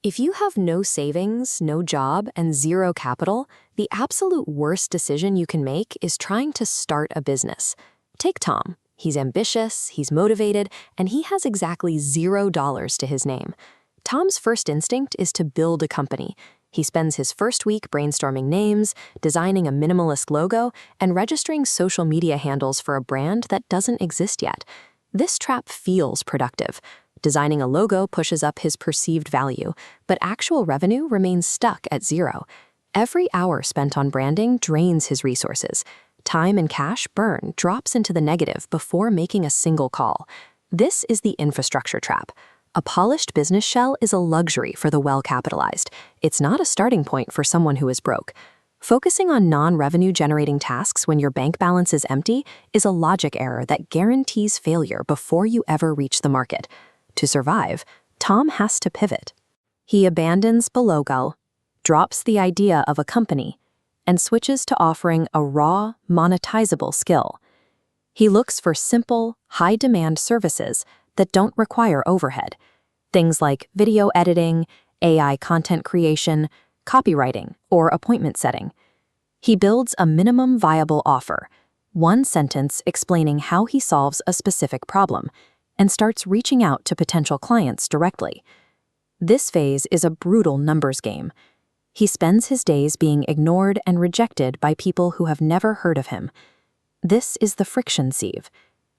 If you have no savings, no job, and zero capital, the absolute worst decision you can make is trying to start a business. Take Tom. He's ambitious, he's motivated, and he has exactly $0 to his name. Tom's first instinct is to build a company. He spends his first week brainstorming names, designing a minimalist logo, and registering social media handles for a brand that doesn't exist yet. This trap feels productive. Designing a logo pushes up his perceived value, but actual revenue remains stuck at zero. Every hour spent on branding drains his resources. Time and cash burn drops into the negative before making a single call. This is the infrastructure trap. A polished business shell is a luxury for the well-capitalized. It's not a starting point for someone who is broke. Focusing on non-revenue generating tasks when your bank balance is empty is a logic error that guarantees failure before you ever reach the market. To survive, Tom has to pivot. He abandons Belogo, drops the idea of a company, and switches to offering a raw, monetizable skill. He looks for simple, high-demand services that don't require overhead. Things like video editing, AI content creation, copywriting, or appointment setting. He builds a minimum viable offer, one sentence explaining how he solves a specific problem, and starts reaching out to potential clients directly. This phase is a brutal numbers game. He spends his days being ignored and rejected by people who have never heard of him. This is the friction sieve.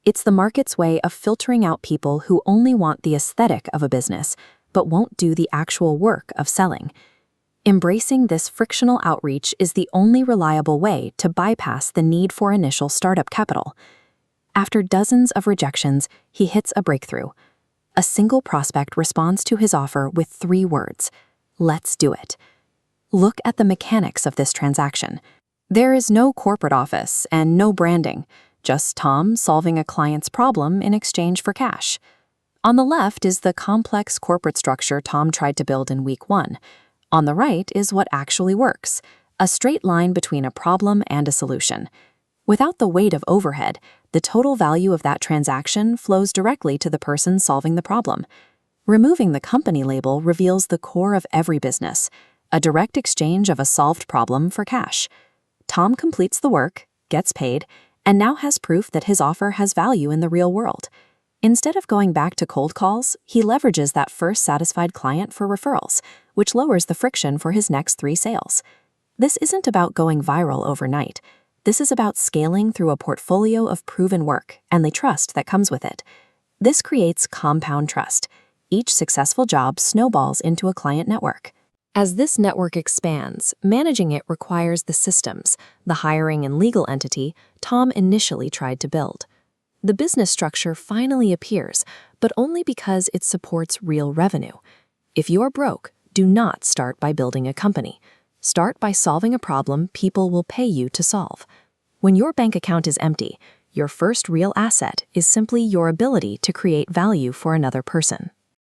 It's the market's way of filtering out people who only want the aesthetic of a business, but won't do the actual work of selling. Embracing this frictional outreach is the only reliable way to bypass the need for initial startup capital. After dozens of rejections, he hits a breakthrough. A single prospect responds to his offer with 3 words: "Let's do it." Look at the mechanics of this transaction. There is no corporate office and no branding, just Tom solving a client's problem in exchange for cash. On the left is the complex corporate structure Tom tried to build in week 1. On the right is what actually works, a straight line between a problem and a solution. Without the weight of overhead, the total value of that transaction flows directly to the person solving the problem. Removing the company label reveals the core of every business, a direct exchange of a solved problem for cash. Tom completes the work, gets paid, and now has proof that his offer has value in the real world. Instead of going back to cold calls, he leverages that first satisfied client for referrals, which lowers the friction for his next 3 sales. This isn't about going viral overnight. This is about scaling through a portfolio of proven work and the trust that comes with it. This creates compound trust. Each successful job snowballs into a client network. As this network expands, managing it requires the systems, the hiring and legal entity Tom initially tried to build. The business structure finally appears, but only because it supports real revenue. If you're broke, do not start by building a company. Start by solving a problem people will pay you to solve. When your bank account is empty, your first real asset is simply your ability to create value for another person.